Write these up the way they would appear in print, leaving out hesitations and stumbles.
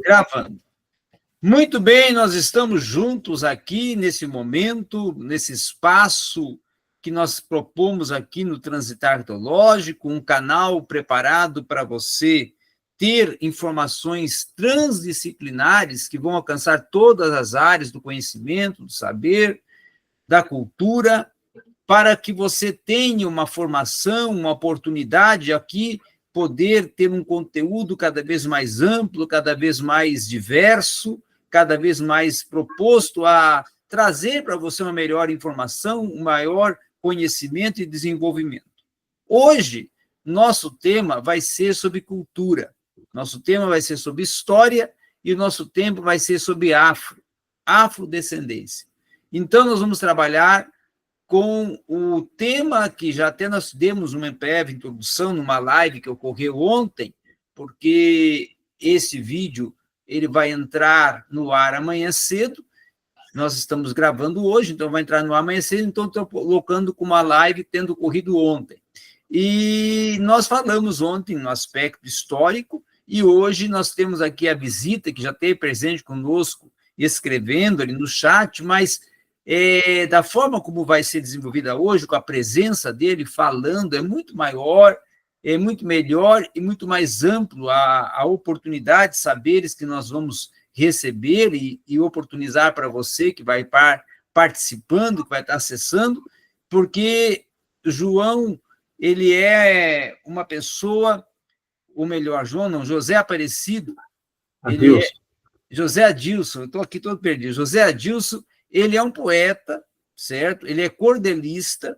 Gravando. Muito bem, nós estamos juntos aqui nesse momento, nesse espaço que nós propomos aqui no Transitar Teológico, um canal preparado para você ter informações transdisciplinares que vão alcançar todas as áreas do conhecimento, do saber, da cultura, para que você tenha uma formação, uma oportunidade aqui, poder ter um conteúdo cada vez mais amplo, cada vez mais diverso, cada vez mais proposto a trazer para você uma melhor informação, um maior conhecimento e desenvolvimento. Hoje, nosso tema vai ser sobre cultura, nosso tema vai ser sobre história e o nosso tema vai ser sobre afrodescendência. Então, nós vamos trabalhar com o tema que já até nós demos uma breve introdução numa live que ocorreu ontem, porque esse vídeo ele vai entrar no ar amanhã cedo, nós estamos gravando hoje, então vai entrar no ar amanhã cedo, então estou colocando com uma live tendo ocorrido ontem. E nós falamos ontem no aspecto histórico, e hoje nós temos aqui a visita, que já esteve presente conosco, escrevendo ali no chat, mas da forma como vai ser desenvolvida hoje, com a presença dele falando, é muito maior, é muito melhor e muito mais amplo a oportunidade de saberes que nós vamos receber e oportunizar para você que vai estar participando, que vai estar acessando, porque João, ele é uma pessoa, ou melhor, João não, José Aparecido, ele é José Adilson, eu estou aqui todo perdido, José Adilson, ele é um poeta, certo? Ele é cordelista,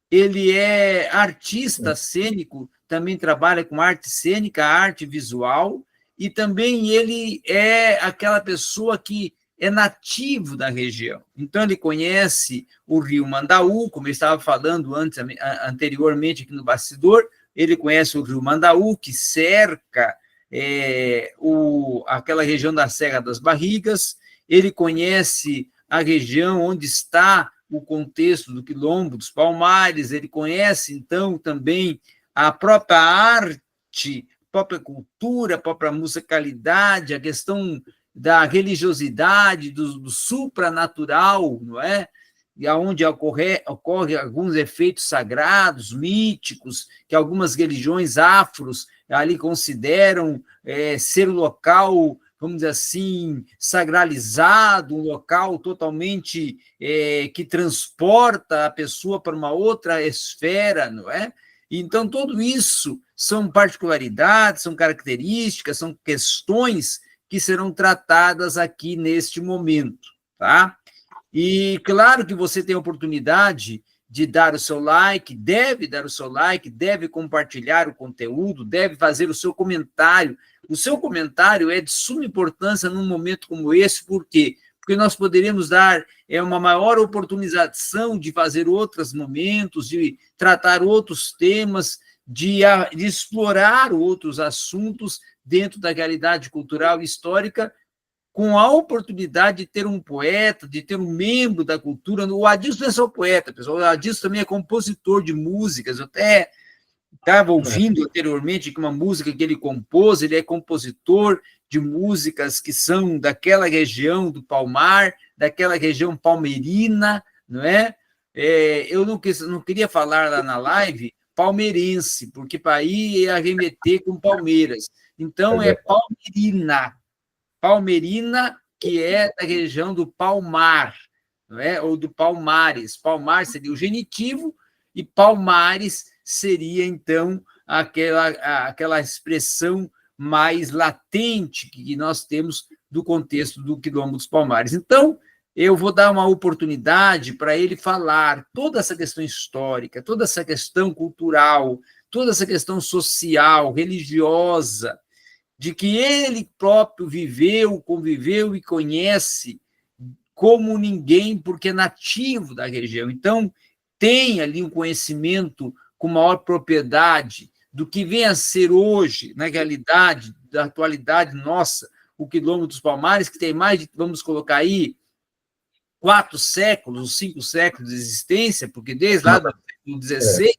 ele é artista cênico, também trabalha com arte cênica, arte visual, e também ele é aquela pessoa que é nativo da região. Então, ele conhece o rio Mandaú, como eu estava falando anteriormente aqui no bastidor, ele conhece o rio Mandaú, que cerca aquela região da Serra das Barrigas, ele conhece a região onde está o contexto do Quilombo dos Palmares, ele conhece, então, também a própria arte, a própria cultura, a própria musicalidade, a questão da religiosidade, do supranatural, não é? E onde ocorre alguns efeitos sagrados, míticos, que algumas religiões afros ali consideram ser o local, vamos dizer assim, sagralizado, um local totalmente que transporta a pessoa para uma outra esfera, não é? Então, tudo isso são particularidades, são características, são questões que serão tratadas aqui neste momento, tá? E claro que você tem a oportunidade de dar o seu like, deve dar o seu like, deve compartilhar o conteúdo, deve fazer o seu comentário. O seu comentário é de suma importância num momento como esse, por quê? Porque nós poderíamos dar uma maior oportunização de fazer outros momentos, de tratar outros temas, de explorar outros assuntos dentro da realidade cultural e histórica, com a oportunidade de ter um poeta, de ter um membro da cultura. O Adilson não é só poeta, pessoal, o Adilson também é compositor de músicas. Eu até estava ouvindo anteriormente uma música que ele compôs, ele é compositor de músicas que são daquela região do Palmar, daquela região palmeirina, não é? Eu não queria falar lá na live palmeirense, porque para aí ia remeter com Palmeiras. Então, é palmeirina, que é da região do Palmar, não é? Ou do Palmares. Palmar seria o genitivo e Palmares seria, então, aquela expressão mais latente que nós temos do contexto do Quilombo dos Palmares. Então, eu vou dar uma oportunidade para ele falar toda essa questão histórica, toda essa questão cultural, toda essa questão social, religiosa, de que ele próprio viveu, conviveu e conhece como ninguém, porque é nativo da região. Então, tem ali um conhecimento com maior propriedade do que vem a ser hoje, na realidade, da atualidade nossa, o Quilombo dos Palmares, que tem mais de, vamos colocar aí, 4 séculos, 5 séculos de existência, porque desde lá do século XVI,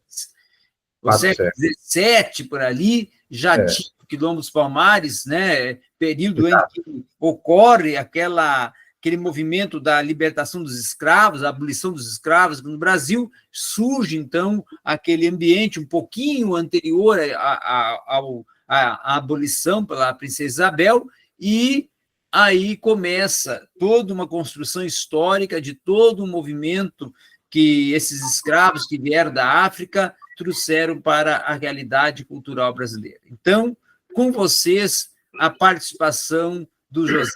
o século XVII, por ali, já tinha o Quilombo dos Palmares, né, período em que ocorre aquele movimento da libertação dos escravos, a abolição dos escravos no Brasil, surge, então, aquele ambiente um pouquinho anterior à abolição pela princesa Isabel, e aí começa toda uma construção histórica de todo um movimento que esses escravos que vieram da África trouxeram para a realidade cultural brasileira. Então, com vocês, a participação do José.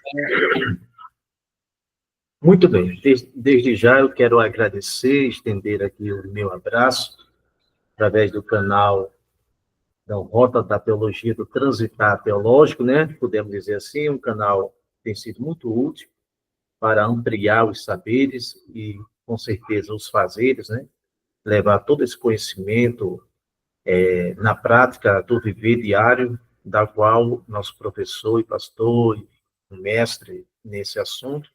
Muito bem. Desde já eu quero agradecer, estender aqui o meu abraço através do canal da Rota da Teologia, do Transitar Teológico, né? Podemos dizer assim, um canal que tem sido muito útil para ampliar os saberes e, com certeza, os fazeres, né? Levar todo esse conhecimento na prática do viver diário, da qual nosso professor e pastor e mestre nesse assunto,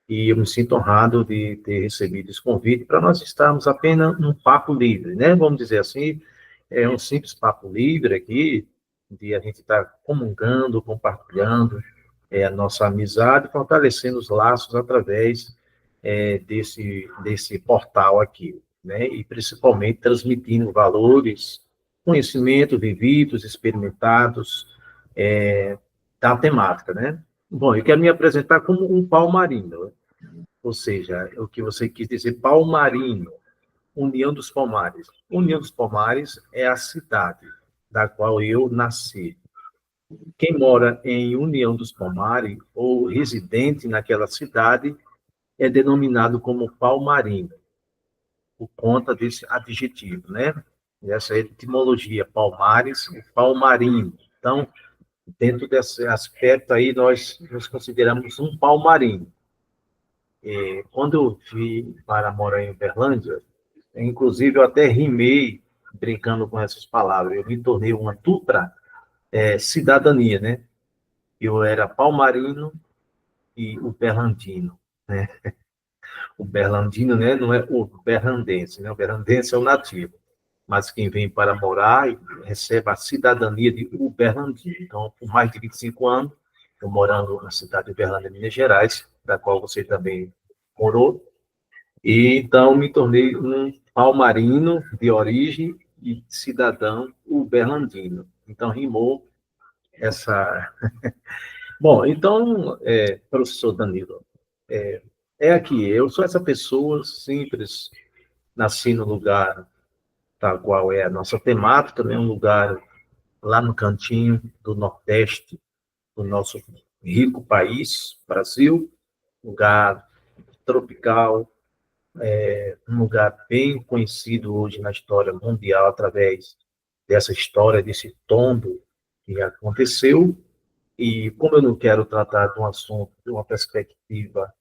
e eu me sinto honrado de ter recebido esse convite para nós estarmos apenas num papo livre, né? Vamos dizer assim, é um simples papo livre aqui, de a gente estar comungando, compartilhando a nossa amizade, fortalecendo os laços através desse portal aqui, né? E principalmente transmitindo valores, conhecimentos vividos, experimentados da temática, né? Bom, eu quero me apresentar como um palmarino, né? Ou seja, o que você quis dizer, Palmarino, União dos Palmares. União dos Palmares é a cidade da qual eu nasci. Quem mora em União dos Palmares, ou residente naquela cidade, é denominado como palmarino, por conta desse adjetivo, né? Essa etimologia, palmares, palmarino. Então, dentro desse aspecto aí, nós nos consideramos um palmarino. Quando eu vim para morar em Uberlândia, inclusive eu até rimei brincando com essas palavras, eu me tornei uma dupla cidadania, né? Eu era palmarino e uberlandino, né? O berlandino, né, não é o berlandense, né? O berlandense é o nativo, mas quem vem para morar recebe a cidadania de uberlandino. Então, por mais de 25 anos, eu morando na cidade de Uberlândia, Minas Gerais, da qual você também morou, e então me tornei um palmarino de origem e cidadão uberlandino. Então, rimou essa... Bom, então, professor Danilo, aqui, eu sou essa pessoa simples, nasci no lugar tal qual é a nossa temática, né? Um lugar lá no cantinho do Nordeste do nosso rico país, Brasil, lugar tropical, um lugar bem conhecido hoje na história mundial através dessa história, desse tombo que aconteceu. E como eu não quero tratar de um assunto de uma perspectiva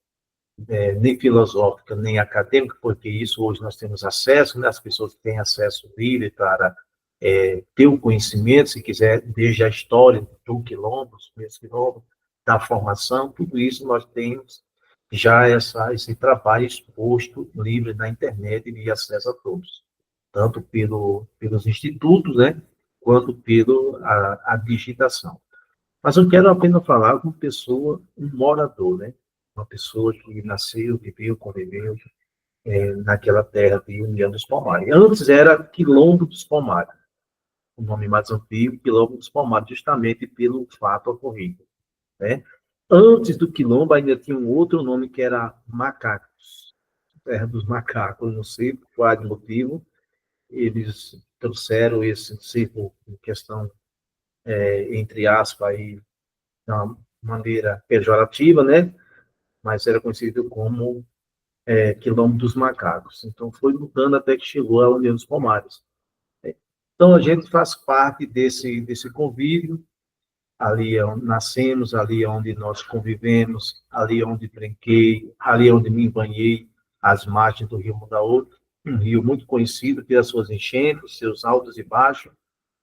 nem filosófica, nem acadêmica, porque isso hoje nós temos acesso, né? As pessoas têm acesso livre para ter o conhecimento, se quiser, desde a história do quilombo, os primeiros quilombos, da formação, tudo isso nós temos já esse trabalho exposto, livre na internet e de acesso a todos, tanto pelos institutos, né, quanto pela digitação. Mas eu quero apenas falar com pessoa, um morador, né, uma pessoa que nasceu, viveu, conviveu naquela terra de União dos Palmares. Antes era Quilombo dos Palmares, o nome mais antigo, Quilombo dos Palmares, justamente pelo fato ocorrido, né? Antes do Quilombo ainda tinha um outro nome que era Macacos, terra dos macacos, não sei por qual motivo, eles trouxeram esse círculo em questão, entre aspas, aí, de uma maneira pejorativa, né? Mas era conhecido como Quilombo dos Macacos. Então, foi mudando até que chegou a União dos Palmares. Então, a gente faz parte desse convívio, ali é onde nascemos, ali é onde nós convivemos, ali é onde brinquei, ali é onde me banhei, às margens do Rio Mundaú, um rio muito conhecido pelas suas enchentes, seus altos e baixos,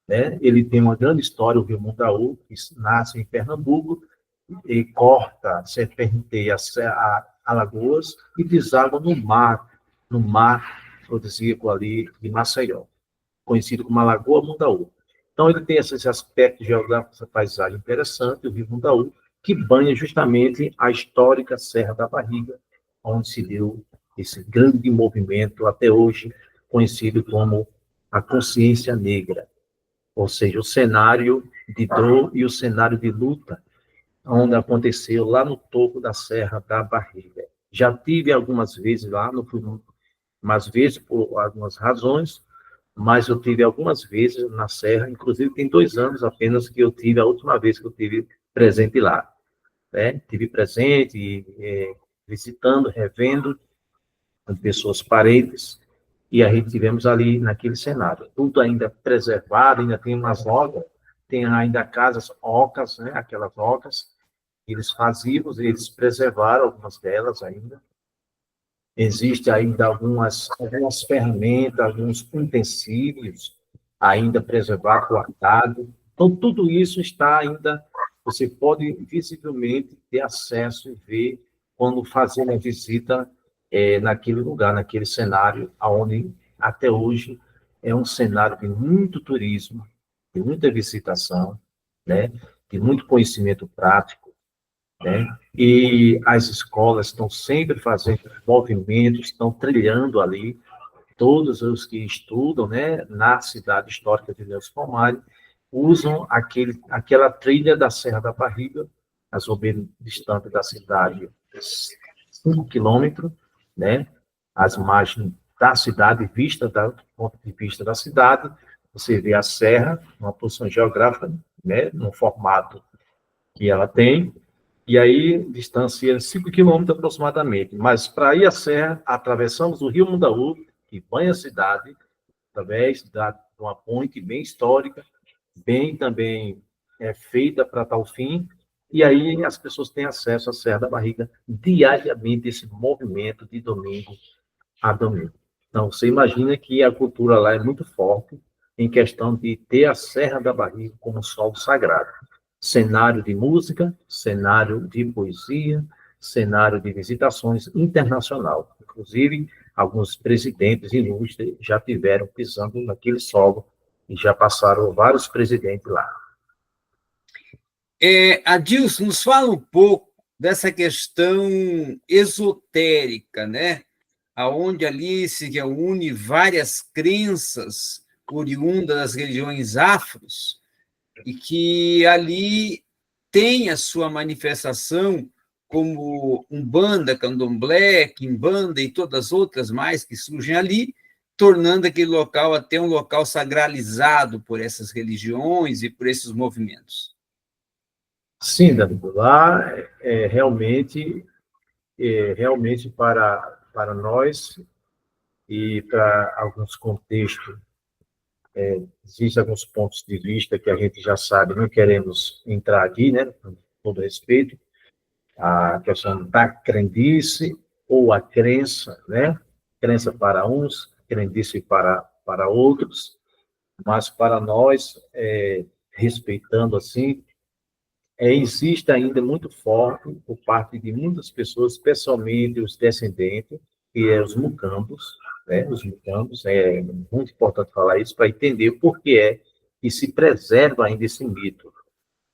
né? Ele tem uma grande história, o Rio Mundaú, que nasce em Pernambuco, e corta, serpenteia a Alagoas e deságua no mar Rodrigo ali de Maceió, conhecido como Lagoa Mundaú. Então, ele tem esses aspectos geográficos, essa paisagem interessante, o Rio Mundaú, que banha justamente a histórica Serra da Barriga, onde se deu esse grande movimento, até hoje conhecido como a consciência negra, ou seja, o cenário de dor e o cenário de luta, onde aconteceu lá no topo da Serra da Barriga. Já tive algumas vezes lá, não fui mais vezes por algumas razões, mas eu tive algumas vezes na Serra, inclusive tem 2 anos apenas que eu tive, a última vez que eu tive presente lá, né? Tive presente, visitando, revendo pessoas parentes, e aí tivemos ali naquele cenário, tudo ainda preservado, ainda tem umas ocas, tem ainda casas ocas, né? Aquelas ocas, eles faziam, eles preservaram algumas delas ainda. Existe ainda algumas ferramentas, alguns utensílios ainda preservados, guardados. Então, tudo isso está ainda, você pode visivelmente ter acesso e ver quando fazer uma visita naquele lugar, naquele cenário, onde até hoje é um cenário de muito turismo, de muita visitação, né? De muito conhecimento prático, né? E as escolas estão sempre fazendo movimentos, estão trilhando ali, todos os que estudam, né, na cidade histórica de Ilhéus Palmares, usam aquela trilha da Serra da Barriga, mais ou menos distante da cidade, 5 quilômetros, né, as margens da cidade, do ponto de vista da cidade, você vê a serra, uma posição geográfica, né, no formato que ela tem, e aí distancia 5 quilômetros aproximadamente. Mas para ir à serra, atravessamos o Rio Mundaú, que banha a cidade, através de uma ponte bem histórica, bem também feita para tal fim, e aí as pessoas têm acesso à Serra da Barriga diariamente, esse movimento de domingo a domingo. Então, você imagina que a cultura lá é muito forte em questão de ter a Serra da Barriga como solo sagrado. Cenário de música, cenário de poesia, cenário de visitações internacional. Inclusive, alguns presidentes ilustres já tiveram pisando naquele solo e já passaram vários presidentes lá. Adilson, nos fala um pouco dessa questão esotérica, né? Aonde ali se reúne várias crenças oriundas das religiões afros e que ali tem a sua manifestação como Umbanda, Candomblé, Quimbanda e todas as outras mais que surgem ali, tornando aquele local até um local sagralizado por essas religiões e por esses movimentos. Sim, Danilo, lá realmente para nós e para alguns contextos, existem alguns pontos de vista que a gente já sabe, não queremos entrar aqui, né, com todo respeito, a questão da crendice ou a crença, né, crença para uns, crendice para outros, mas para nós, respeitando assim, existe ainda muito forte por parte de muitas pessoas, especialmente os descendentes, que é os mucambos, né? Os mucambos, é muito importante falar isso para entender por que é que se preserva ainda esse mito,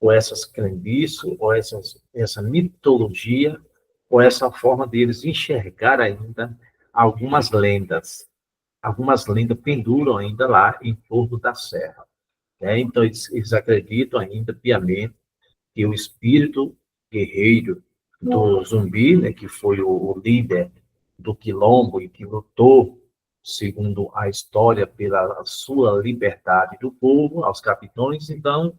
ou essas crendices, ou essa mitologia, ou essa forma deles enxergar ainda algumas lendas. Algumas lendas penduram ainda lá em torno da serra, né? Então, eles acreditam ainda piamente que o espírito guerreiro do Zumbi, né, que foi o líder do Quilombo e que lutou, segundo a história, pela sua liberdade do povo, aos capitões, então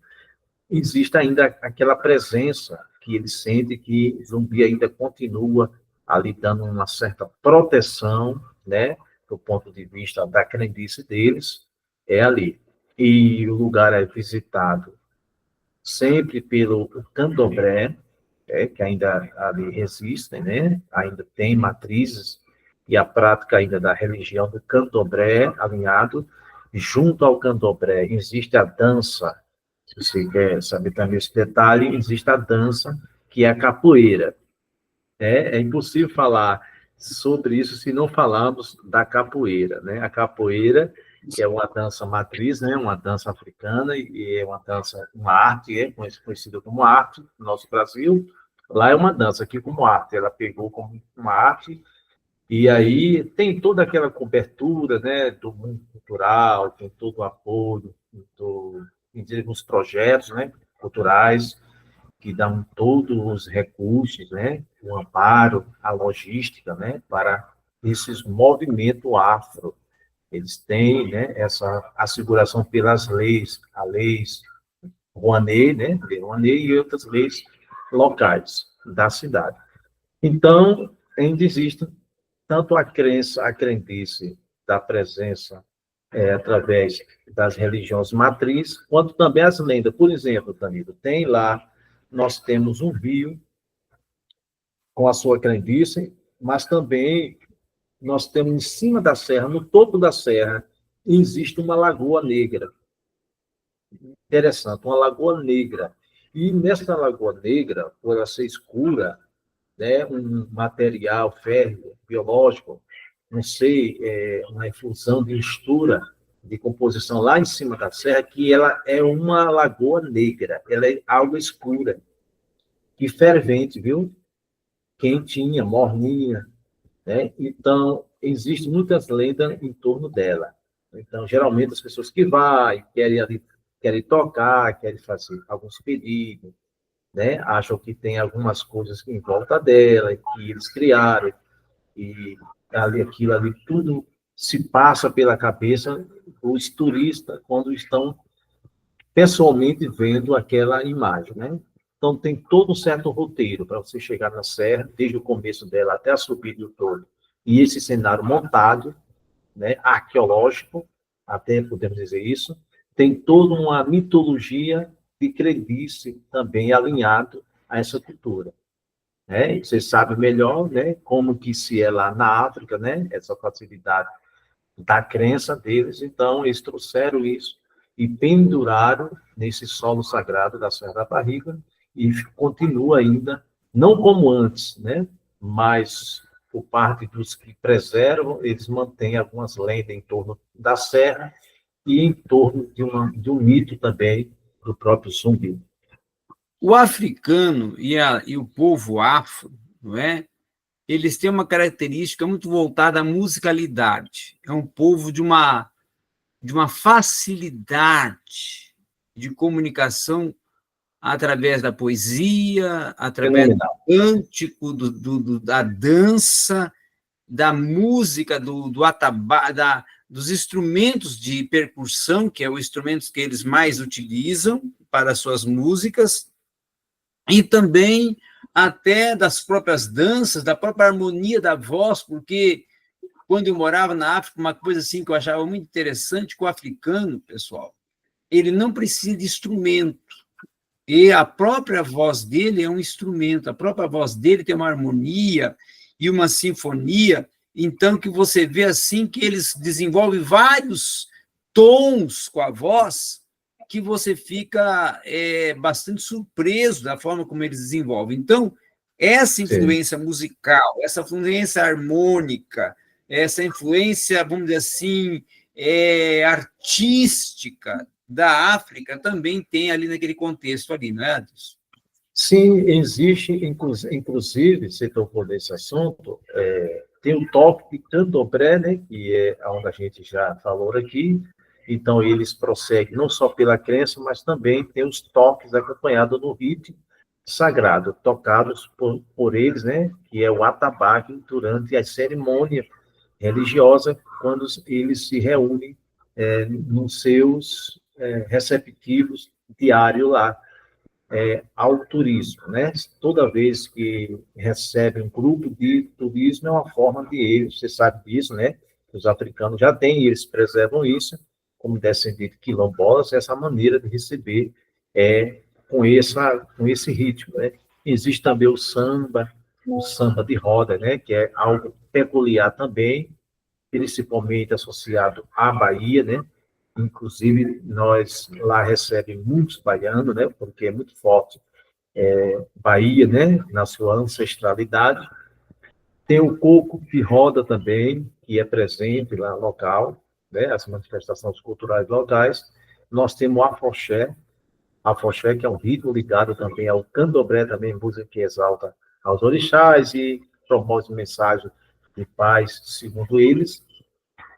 existe ainda aquela presença que ele sente que Zumbi ainda continua ali dando uma certa proteção, né, do ponto de vista da crendice deles, é ali. E o lugar é visitado sempre pelo candomblé, que ainda ali resistem, né? Ainda tem matrizes e a prática ainda da religião do candomblé alinhado. Junto ao candomblé existe a dança, se você quer saber também esse detalhe, existe a dança que é a capoeira. É impossível falar sobre isso se não falarmos da capoeira, né? A capoeira que é uma dança matriz, né? Uma dança africana, e é uma dança, uma arte, conhecida como arte no nosso Brasil. Lá é uma dança, aqui como arte. Ela pegou como uma arte, e aí tem toda aquela cobertura, né, do mundo cultural, tem todo o apoio, tem uns projetos, né, culturais, que dão todos os recursos, né, o amparo, a logística, né, para esses movimentos afro. Eles têm, né, essa asseguração pelas leis, a leis Rouanet, né, Lei Rouanet e outras leis locais da cidade. Então, ainda existe tanto a crendice da presença através das religiões matriz, quanto também as lendas. Por exemplo, Danilo, tem lá, nós temos um rio com a sua crendice, mas também nós temos em cima da serra, no topo da serra, existe uma lagoa negra. Interessante, uma lagoa negra. E nessa lagoa negra, por ela ser escura, né, um material férreo, biológico, não sei, uma infusão de mistura, de composição lá em cima da serra, que ela é uma lagoa negra, ela é água escura e fervente, viu? Quentinha, morninha, né? Então, existem muitas lendas em torno dela. Então, geralmente, as pessoas que vão, querem ali, querem tocar, querem fazer alguns pedidos, né? Acham que tem algumas coisas em volta dela, que eles criaram, e ali, aquilo ali, tudo se passa pela cabeça dos turistas quando estão pessoalmente vendo aquela imagem, né? Então, tem todo um certo roteiro para você chegar na serra, desde o começo dela até a subida do todo. E esse cenário montado, né, arqueológico, até podemos dizer isso, tem toda uma mitologia de crendice também alinhado a essa cultura. Né? Você sabe melhor, né, como que se é lá na África, né, essa facilidade da crença deles, então eles trouxeram isso e penduraram nesse solo sagrado da Serra da Barriga e continua ainda, não como antes, né, mas por parte dos que preservam, eles mantêm algumas lendas em torno da serra e em torno de um mito também do próprio zumbi. O africano e o povo afro, não é? Eles têm uma característica muito voltada à musicalidade. É um povo de uma facilidade de comunicação através da poesia, através do cântico, da dança, da música, do atabaque, dos instrumentos de percussão, que é o instrumento que eles mais utilizam para suas músicas, e também até das próprias danças, da própria harmonia da voz, porque quando eu morava na África, uma coisa assim que eu achava muito interessante, que o africano, pessoal, ele não precisa de instrumento, e a própria voz dele é um instrumento, a própria voz dele tem uma harmonia e uma sinfonia, então que você vê assim que eles desenvolvem vários tons com a voz, que você fica bastante surpreso da forma como eles desenvolvem. Então, essa influência musical, essa influência harmônica, essa influência, vamos dizer assim, artística da África também tem ali naquele contexto ali, não é, Adilson? Sim, existe, inclusive, você tocou nesse assunto, tem o toque de candomblé, né, que é onde a gente já falou aqui, então eles prosseguem não só pela crença, mas também tem os toques acompanhados no ritmo sagrado, tocados por eles, né, que é o atabaque durante a cerimônia religiosa, quando eles se reúnem nos seus receptivos diários lá, ao turismo, né? Toda vez que recebe um grupo de turismo, é uma forma de eles, você sabe disso, né? Os africanos já têm, eles preservam isso, como descendentes quilombolas, essa maneira de receber com esse ritmo, né? Existe também o samba de roda, né? Que é algo peculiar também, principalmente associado à Bahia, né? Inclusive, nós lá recebemos muitos baianos, né? Porque é muito forte Bahia, né? Na sua ancestralidade. Tem o coco de roda também, que é presente lá no local. né, as manifestações culturais locais. Nós temos o afoxé, que é um ritmo ligado também ao candomblé, também música que exalta aos orixás e promove mensagens de paz, segundo eles.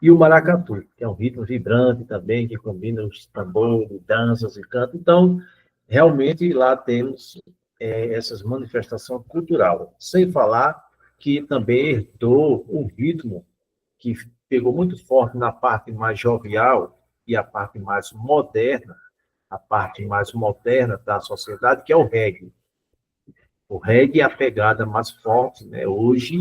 E o maracatu, que é um ritmo vibrante também, que combina os tambores, danças e canto. Então, realmente, lá temos essas manifestações culturais. Sem falar que também herdou um ritmo que pegou muito forte na parte mais jovial e a parte mais moderna da sociedade, que é o reggae. O reggae é a pegada mais forte, né? Hoje,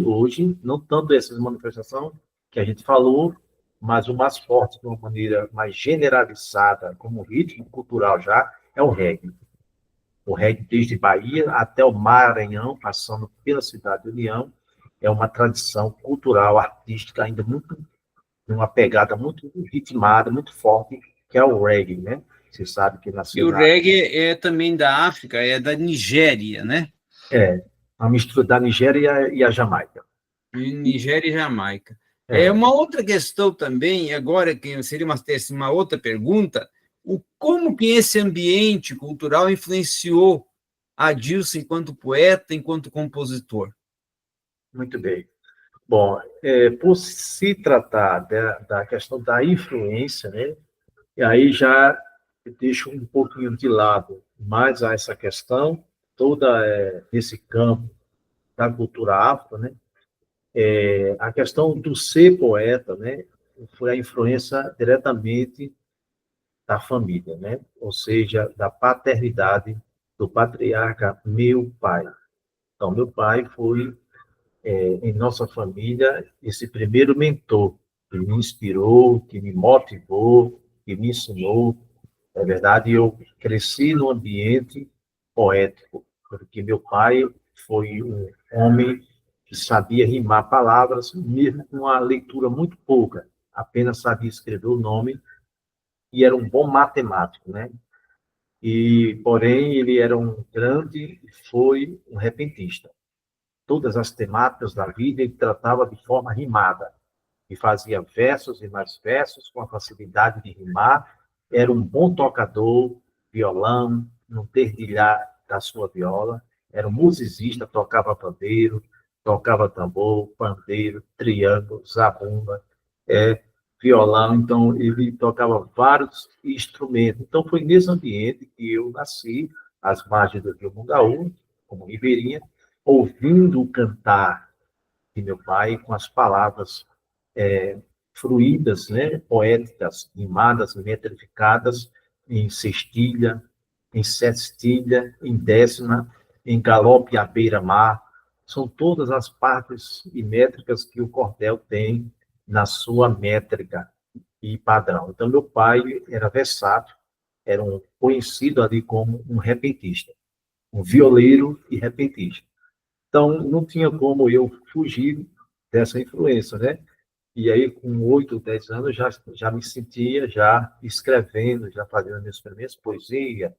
não tanto essas manifestações que a gente falou, mas o mais forte, de uma maneira mais generalizada, como ritmo cultural já, é o reggae. O reggae desde Bahia até o Maranhão, passando pela cidade de União, é uma tradição cultural, artística, ainda muito, uma pegada muito ritmada, muito forte, que é o reggae, né? Você sabe que E nasceu o na... reggae é também da África, é da Nigéria, né? A mistura da Nigéria e a Jamaica. Nigéria e Jamaica. É É, uma outra questão também, agora que seria uma outra pergunta, como que esse ambiente cultural influenciou Adilson enquanto poeta, enquanto compositor? muito bem. Bom, por se tratar da questão da influência, né, e aí já deixo um pouquinho de lado mais a essa questão, toda esse campo da cultura afro, né, a questão do ser poeta, né, foi a influência diretamente da família, né, ou seja, da paternidade do patriarca meu pai. Então, meu pai foi em nossa família, esse primeiro mentor que me inspirou, que me motivou, que me ensinou. É verdade, eu cresci num ambiente poético, porque meu pai foi um homem que sabia rimar palavras, mesmo com uma leitura muito pouca, apenas sabia escrever o nome e era um bom matemático, né? E, porém, ele era um grande, foi um repentista. Todas as temáticas da vida ele tratava de forma rimada, e fazia versos e mais versos com a facilidade de rimar, era um bom tocador, violão, no terdilhar da sua viola, era um musicista, tocava pandeiro, tocava tambor, pandeiro, triângulo, zabumba, violão, então ele tocava vários instrumentos. Então foi nesse ambiente que eu nasci, às margens do Rio Mungaú, como ribeirinha, ouvindo cantar de meu pai com as palavras fruídas, né, poéticas, rimadas, metrificadas em sextilha, em sextilha, em décima, em galope à beira-mar. São todas as partes e métricas que o cordel tem na sua métrica e padrão. Então, meu pai era versátil, era um conhecido ali como um repentista, um violeiro e repentista. Então, não tinha como eu fugir dessa influência, né? E aí, com 8, 10 anos, já me sentia já escrevendo, já fazendo minhas primeiras poesias,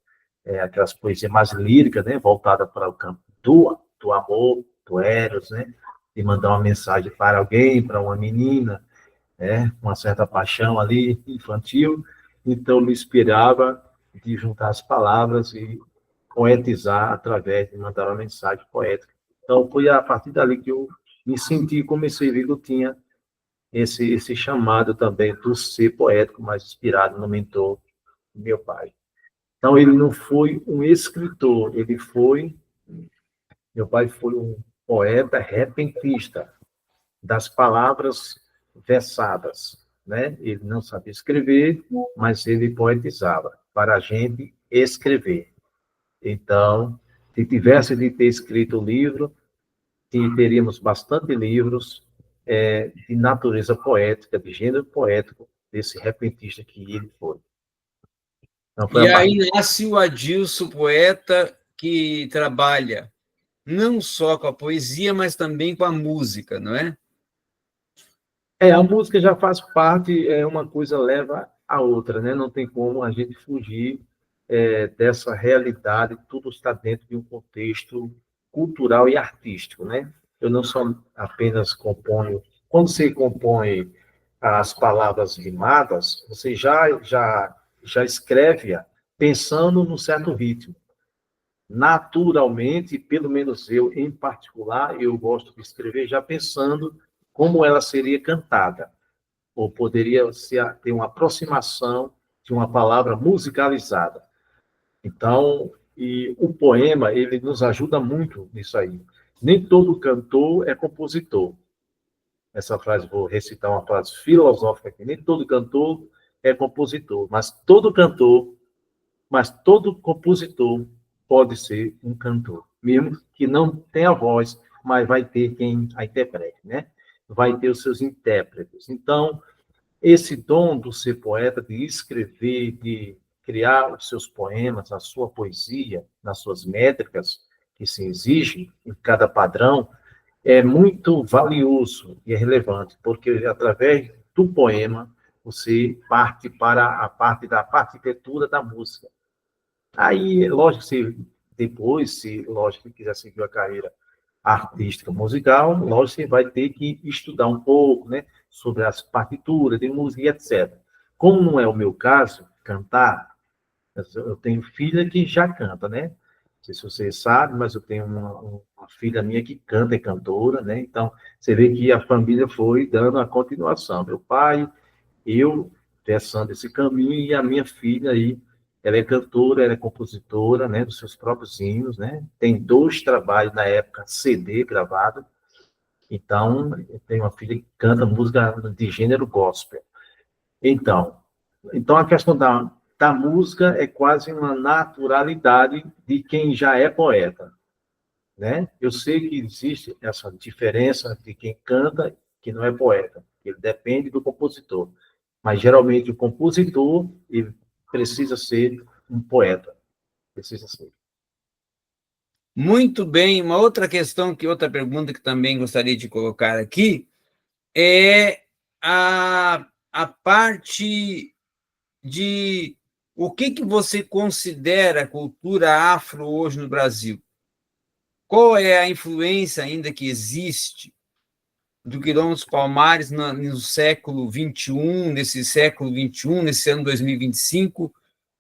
aquelas poesias mais líricas, né? Voltadas para o campo do amor, do eros, né? De mandar uma mensagem para alguém, para uma menina, né? Uma certa paixão ali, infantil. Então, me inspirava de juntar as palavras e poetizar através de mandar uma mensagem poética. Então, foi a partir dali que eu me senti, comecei a ver que eu tinha esse chamado também do ser poético, mais inspirado no mentor do meu pai. Então, ele não foi um escritor, meu pai foi um poeta repentista, das palavras versadas, né? Ele não sabia escrever, mas ele poetizava para a gente escrever. Então, se tivesse de ter escrito o livro, teríamos bastante livros de natureza poética, de gênero poético, desse repentista que ele foi. Então, foi E a aí partir... nasce o Adilson, poeta que trabalha não só com a poesia, mas também com a música, não é? A música já faz parte, uma coisa leva a outra, né? Não tem como a gente fugir dessa realidade, tudo está dentro de um contexto cultural e artístico, né? Eu não só apenas componho, quando você compõe as palavras rimadas, você já escreve pensando num certo ritmo. Naturalmente, pelo menos eu, em particular, eu gosto de escrever já pensando como ela seria cantada, ou poderia ter uma aproximação de uma palavra musicalizada. Então, e o poema, ele nos ajuda muito nisso aí. Nem todo cantor é compositor. Essa frase, vou recitar uma frase filosófica aqui. Nem todo cantor é compositor, mas todo compositor pode ser um cantor, mesmo que não tenha voz, mas vai ter quem a interprete, né? Vai ter os seus intérpretes. Então, esse dom do ser poeta, de escrever, de criar os seus poemas, a sua poesia, nas suas métricas que se exigem em cada padrão, é muito valioso e é relevante, porque através do poema você parte para a parte da partitura da música. Aí, lógico, se depois, se lógico quiser seguir a carreira artística musical, lógico, você vai ter que estudar um pouco, né, sobre as partituras de música e etc. Como não é o meu caso, cantar, eu tenho filha que já canta, né? Não sei se você sabe, mas eu tenho uma filha minha que canta, é cantora, né? Então, você vê que a família foi dando a continuação. Meu pai, eu, traçando esse caminho, e a minha filha aí, ela é cantora, ela é compositora, né, dos seus próprios hinos, né? Tem 2 trabalhos na época, CD gravado. Então, eu tenho uma filha que canta música de gênero gospel. Então, então a questão da música é quase uma naturalidade de quem já é poeta, né? Eu sei que existe essa diferença de quem canta, que não é poeta. Ele depende do compositor. Mas, geralmente, o compositor ele precisa ser um poeta. Precisa ser. Muito bem. Uma outra questão, outra pergunta que também gostaria de colocar aqui é a parte de o que você considera cultura afro hoje no Brasil? Qual é a influência ainda que existe do Quilombo dos Palmares no século XXI, nesse ano 2025,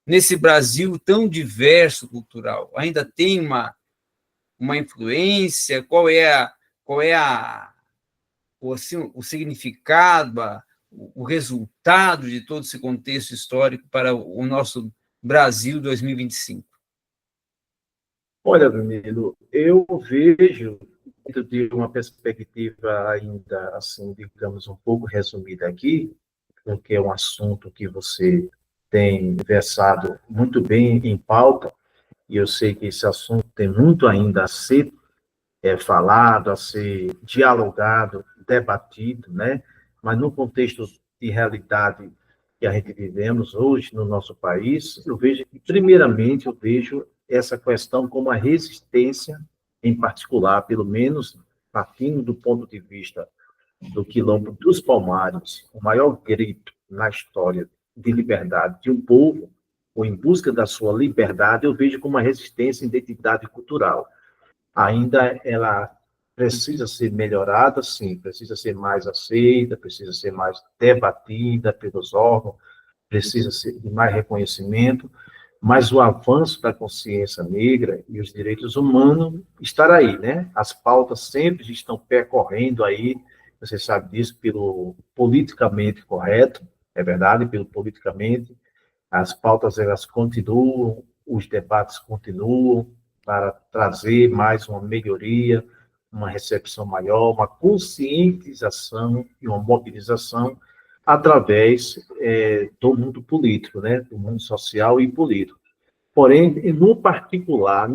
nesse Brasil tão diverso cultural? Ainda tem uma influência? Qual é o significado, o resultado de todo esse contexto histórico para o nosso Brasil 2025? Olha, Danilo, eu vejo, dentro de uma perspectiva ainda, assim, digamos, um pouco resumida aqui, porque é um assunto que você tem versado muito bem em pauta, e eu sei que esse assunto tem muito ainda a ser falado, a ser dialogado, debatido, né? Mas no contexto de realidade que a gente vivemos hoje no nosso país, eu vejo que, primeiramente, eu vejo essa questão como a resistência, em particular, pelo menos partindo do ponto de vista do Quilombo dos Palmares, o maior grito na história de liberdade de um povo, ou em busca da sua liberdade, eu vejo como uma resistência à identidade cultural. Ainda ela precisa ser melhorada, sim, precisa ser mais aceita, precisa ser mais debatida pelos órgãos, precisa ser de mais reconhecimento, mas o avanço da consciência negra e os direitos humanos estará aí, né? As pautas sempre estão percorrendo aí, você sabe disso, pelo politicamente correto, é verdade, pelo politicamente, as pautas elas continuam, os debates continuam para trazer mais uma melhoria, uma recepção maior, uma conscientização e uma mobilização através do mundo político, né, do mundo social e político. Porém, no particular,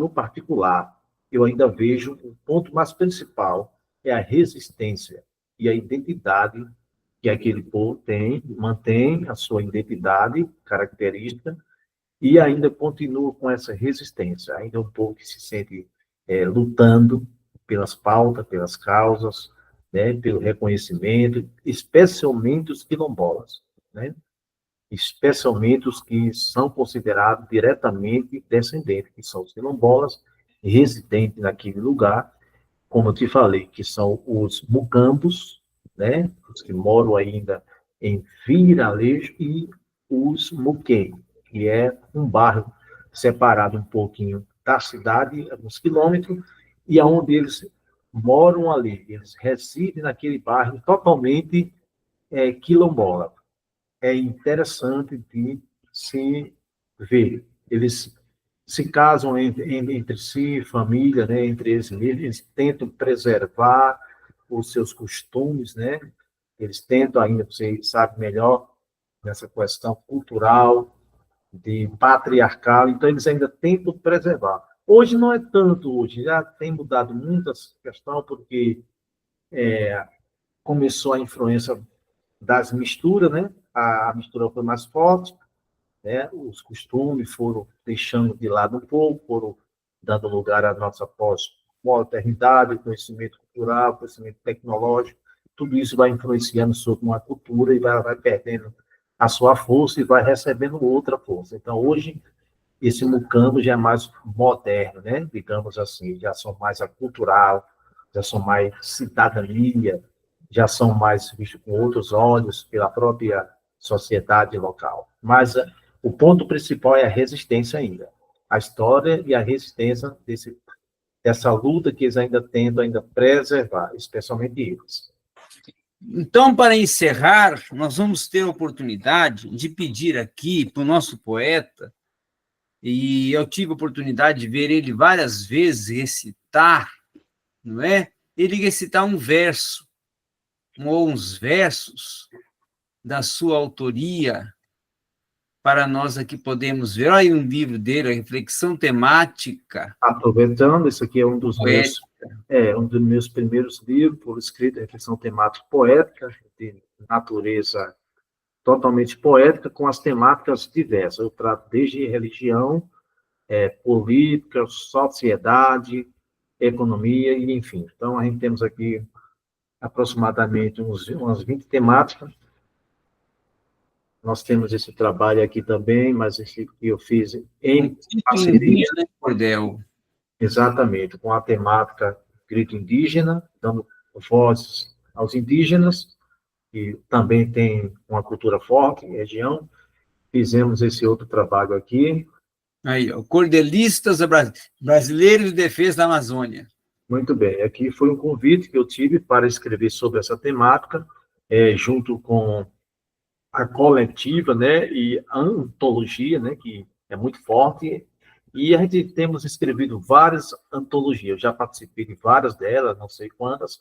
eu ainda vejo o ponto mais principal é a resistência e a identidade que aquele povo tem, mantém a sua identidade característica e ainda continua com essa resistência. Ainda é um povo que se sente lutando pelas pautas, pelas causas, né, pelo reconhecimento, especialmente os quilombolas, né? Especialmente os que são considerados diretamente descendentes, que são os quilombolas, residentes naquele lugar, como eu te falei, que são os mucambos, né, os que moram ainda em Viralejo, e os Muquem, que é um bairro separado um pouquinho da cidade, alguns quilômetros, e aonde eles moram ali, eles residem naquele bairro totalmente quilombola. É interessante de se ver. Eles se casam entre si, família, né, entre eles mesmos, eles tentam preservar os seus costumes, né? Eles tentam ainda, você sabe melhor, nessa questão cultural, de patriarcal, então eles ainda tentam preservar. Hoje não é tanto, hoje já tem mudado muito essa questão, porque começou a influência das misturas, né? A mistura foi mais forte, né? Os costumes foram deixando de lado um pouco, foram dando lugar à nossa pós-modernidade, conhecimento cultural, conhecimento tecnológico, tudo isso vai influenciando sobre uma cultura e vai perdendo a sua força e vai recebendo outra força. Então, hoje, esse mucambo já é mais moderno, né? Digamos assim, já são mais acultural, já são mais cidadania, já são mais vistos com outros olhos pela própria sociedade local. Mas o ponto principal é a resistência ainda. A história e a resistência dessa luta que eles ainda tentam ainda preservar, especialmente eles. Então, para encerrar, nós vamos ter a oportunidade de pedir aqui para o nosso poeta, e eu tive a oportunidade de ver ele várias vezes recitar, não é? Ele recitar um verso, ou uns versos da sua autoria, para nós aqui podemos ver. Olha aí um livro dele, a Reflexão Temática. Aproveitando, esse aqui é um dos meus primeiros livros, por escrito, Reflexão Temática Poética, de natureza totalmente poética, com as temáticas diversas. Eu trato desde religião, política, sociedade, economia, e enfim. Então, a gente temos aqui aproximadamente umas 20 temáticas. Nós temos esse trabalho aqui também, mas esse que eu fiz em parceria. Né, Cordel? Exatamente, com a temática grito indígena, dando voz aos indígenas, que também tem uma cultura forte em região. Fizemos esse outro trabalho aqui. Aí, ó, Cordelistas Brasileiros de Defesa da Amazônia. Muito bem, aqui foi um convite que eu tive para escrever sobre essa temática, junto com a coletiva, né, e a antologia, né, que é muito forte, e a gente temos escrevido várias antologias, eu já participei de várias delas, não sei quantas,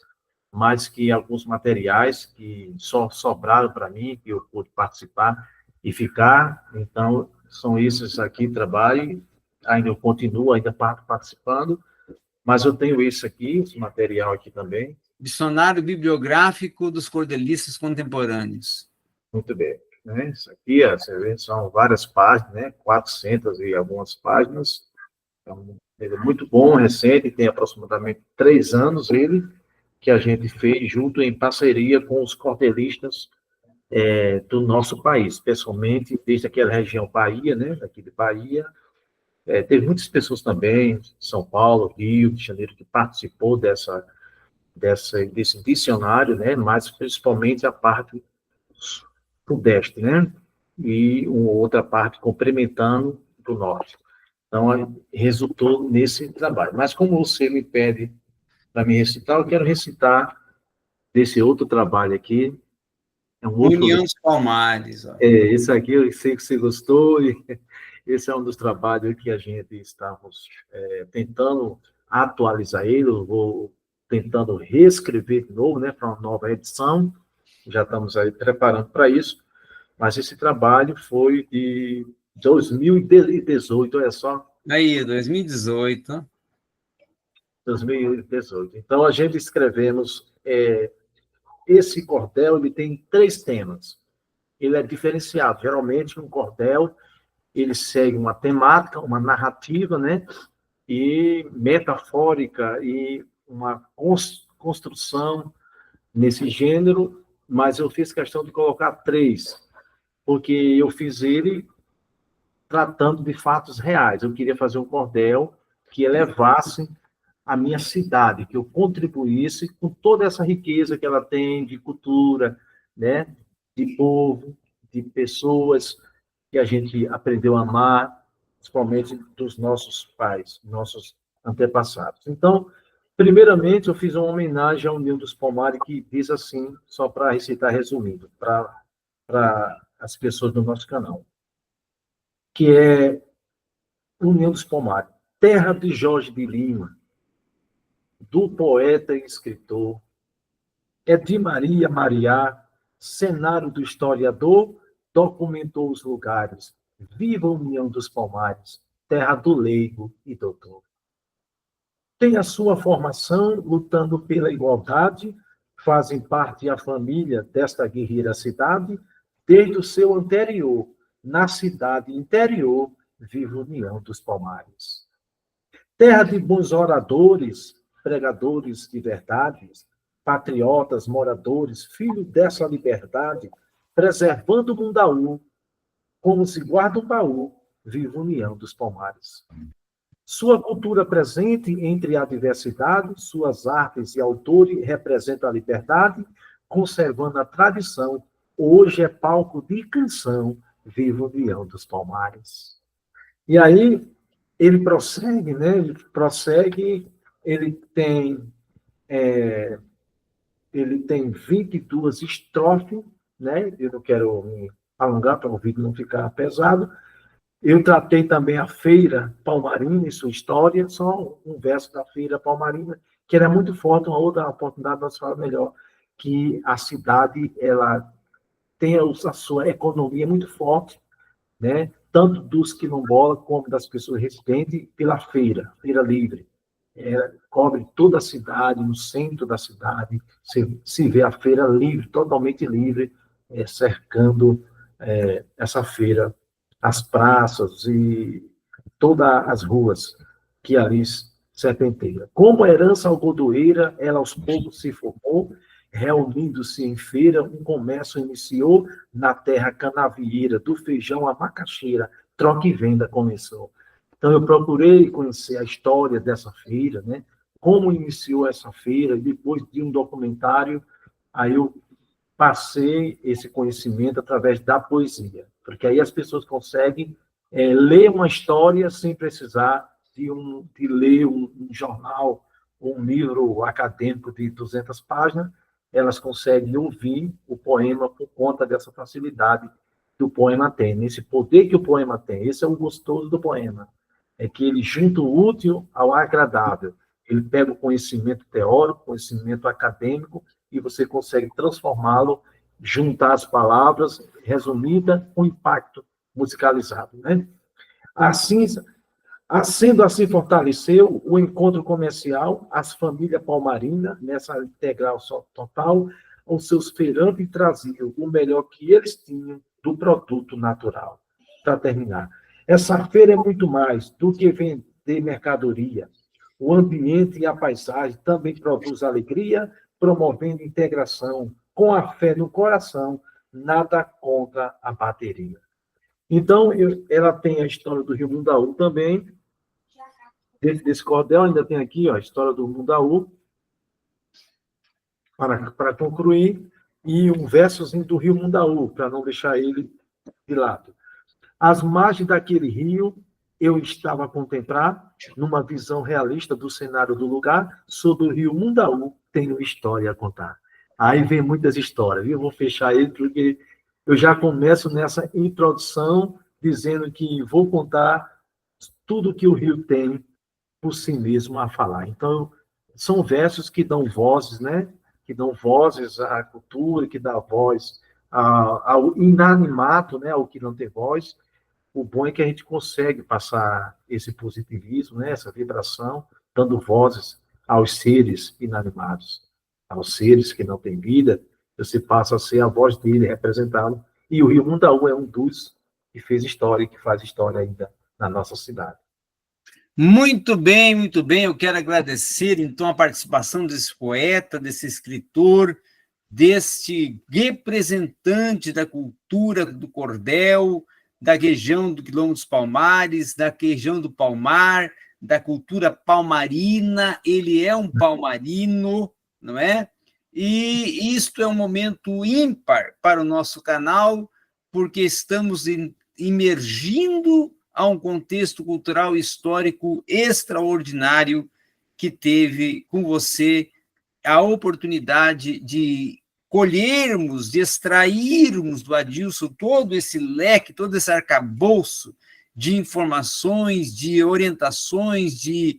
mas que alguns materiais que só sobraram para mim, que eu pude participar e ficar, então, são esses aqui, trabalho, ainda eu continuo, ainda participando, mas eu tenho isso aqui, esse material aqui também. Dicionário Bibliográfico dos Cordelistas Contemporâneos. Muito bem. Né? Isso aqui, você vê, são várias páginas, né? 400 e algumas páginas. Então, ele é muito bom, recente, tem aproximadamente 3 anos ele, que a gente fez junto em parceria com os cordelistas do nosso país, especialmente desde aquela região Bahia, né? Daqui de Bahia. Teve muitas pessoas também, São Paulo, Rio de Janeiro, que participou desse dicionário, né? Mas principalmente a parte sudeste, né? E uma outra parte complementando do norte. Então, resultou nesse trabalho. Mas como você me pede para me recitar, eu quero recitar desse outro trabalho aqui. É um outro... União dos Palmares. Ó. Esse aqui eu sei que você gostou, e esse é um dos trabalhos que a gente estamos tentando atualizar ele, eu vou tentando reescrever de novo, né, para uma nova edição, já estamos aí preparando para isso, mas esse trabalho foi de 2018, olha só. Aí, 2018. 2018. Então, a gente escrevemos, esse cordel, ele tem 3 temas. Ele é diferenciado. Geralmente, um cordel, ele segue uma temática, uma narrativa, né? E metafórica, e uma construção nesse gênero, mas eu fiz questão de colocar 3, porque eu fiz ele tratando de fatos reais. Eu queria fazer um cordel que elevasse a minha cidade, que eu contribuísse com toda essa riqueza que ela tem de cultura, né? de povo, de pessoas que a gente aprendeu a amar, principalmente dos nossos pais, nossos antepassados. Então, primeiramente, eu fiz uma homenagem à União dos Palmares, que diz assim, só para recitar resumindo, para as pessoas do nosso canal, que é União dos Palmares, terra de Jorge de Lima, do poeta e escritor, é de Maria Mariá, cenário do historiador, documentou os lugares. Viva a União dos Palmares, terra do leigo e doutor. Tem a sua formação lutando pela igualdade, fazem parte a família desta guerreira cidade, desde o seu anterior, na cidade interior, viva a União dos Palmares. Terra de bons oradores, pregadores de verdades, patriotas, moradores, filhos dessa liberdade, preservando o Mundaú, como se guarda um baú, viva a União dos Palmares. Sua cultura presente entre a diversidade, suas artes e autores representam a liberdade, conservando a tradição, hoje é palco de canção, viva a União dos Palmares. E aí, ele prossegue, né? Ele tem 22 estrofes, né? Eu não quero me alongar para o vídeo não ficar pesado. Eu tratei também a Feira Palmarina e sua história, só um verso da Feira Palmarina, que era muito forte, uma outra oportunidade nós falar melhor, que a cidade ela tem a sua economia muito forte, né? Tanto dos quilombolas como das pessoas residentes, pela feira livre. Cobre toda a cidade, no centro da cidade, se vê a feira livre, totalmente livre, cercando essa feira, as praças e todas as ruas que ali serpenteiam. Como herança algodoeira, ela aos poucos se formou, reunindo-se em feira, um comércio iniciou na terra canavieira, do feijão à macaxeira, troca e venda começou. Então, eu procurei conhecer a história dessa feira, né? Como iniciou essa feira, e depois de um documentário, aí eu passei esse conhecimento através da poesia, porque aí as pessoas conseguem ler uma história sem precisar de ler um jornal ou um livro acadêmico de 200 páginas, elas conseguem ouvir o poema por conta dessa facilidade que o poema tem, esse poder que o poema tem. Esse é o gostoso do poema, é que ele junta o útil ao agradável. Ele pega o conhecimento teórico, conhecimento acadêmico, e você consegue transformá-lo, juntar as palavras, resumida, com impacto musicalizado, né? Assim, sendo assim fortaleceu o encontro comercial, as famílias palmarinas, nessa integral total, os seus feirantes traziam o melhor que eles tinham do produto natural. Para terminar, essa feira é muito mais do que vender mercadoria. O ambiente e a paisagem também produz alegria, promovendo integração, com a fé no coração, nada contra a bateria. Então, ela tem a história do Rio Mundaú também. Desse cordel, ainda tem aqui a história do Mundaú, para concluir, e um versozinho do Rio Mundaú, para não deixar ele de lado. Às margens daquele rio, eu estava a contemplar, numa visão realista do cenário do lugar, sobre o rio Mundaú, tenho história a contar. Aí vem muitas histórias, viu? Vou fechar ele, porque eu já começo nessa introdução, dizendo que vou contar tudo que o rio tem por si mesmo a falar. Então, são versos que dão vozes, né? Que dão vozes à cultura, que dá voz ao inanimato, né? Ao que não tem voz. O bom é que a gente consegue passar esse positivismo, né? Essa vibração, dando vozes aos seres inanimados, aos seres que não têm vida, você passa a ser a voz dele, representá-lo. E o Rio Mundaú é um dos que fez história e que faz história ainda na nossa cidade. Muito bem, muito bem. Eu quero agradecer, então, a participação desse poeta, desse escritor, deste representante da cultura do cordel, da região do Quilombo dos Palmares, da região do Palmar, da cultura palmarina. Ele é um palmarino, não é? E isto é um momento ímpar para o nosso canal, porque estamos imergindo a um contexto cultural e histórico extraordinário que teve com você a oportunidade de colhermos, de extrairmos do Adilson todo esse leque, todo esse arcabouço de informações, de orientações, de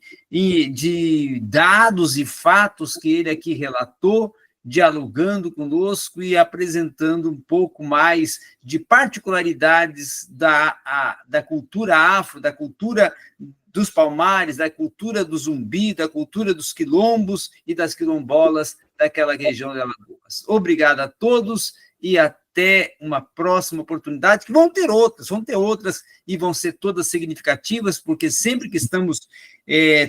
dados e fatos que ele aqui relatou, dialogando conosco e apresentando um pouco mais de particularidades da cultura afro, da cultura dos Palmares, da cultura do Zumbi, da cultura dos quilombos e das quilombolas daquela região de Alagoas. Obrigado a todos e até uma próxima oportunidade, que vão ter outras, e vão ser todas significativas, porque sempre que estamos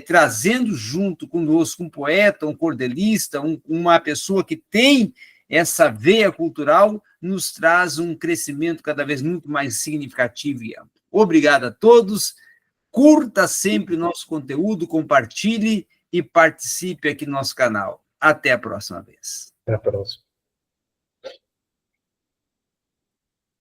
trazendo junto conosco um poeta, um cordelista, uma pessoa que tem essa veia cultural, nos traz um crescimento cada vez muito mais significativo e amplo. Obrigado a todos, curta sempre o nosso conteúdo, compartilhe e participe aqui no nosso canal. Até a próxima vez. Até a próxima.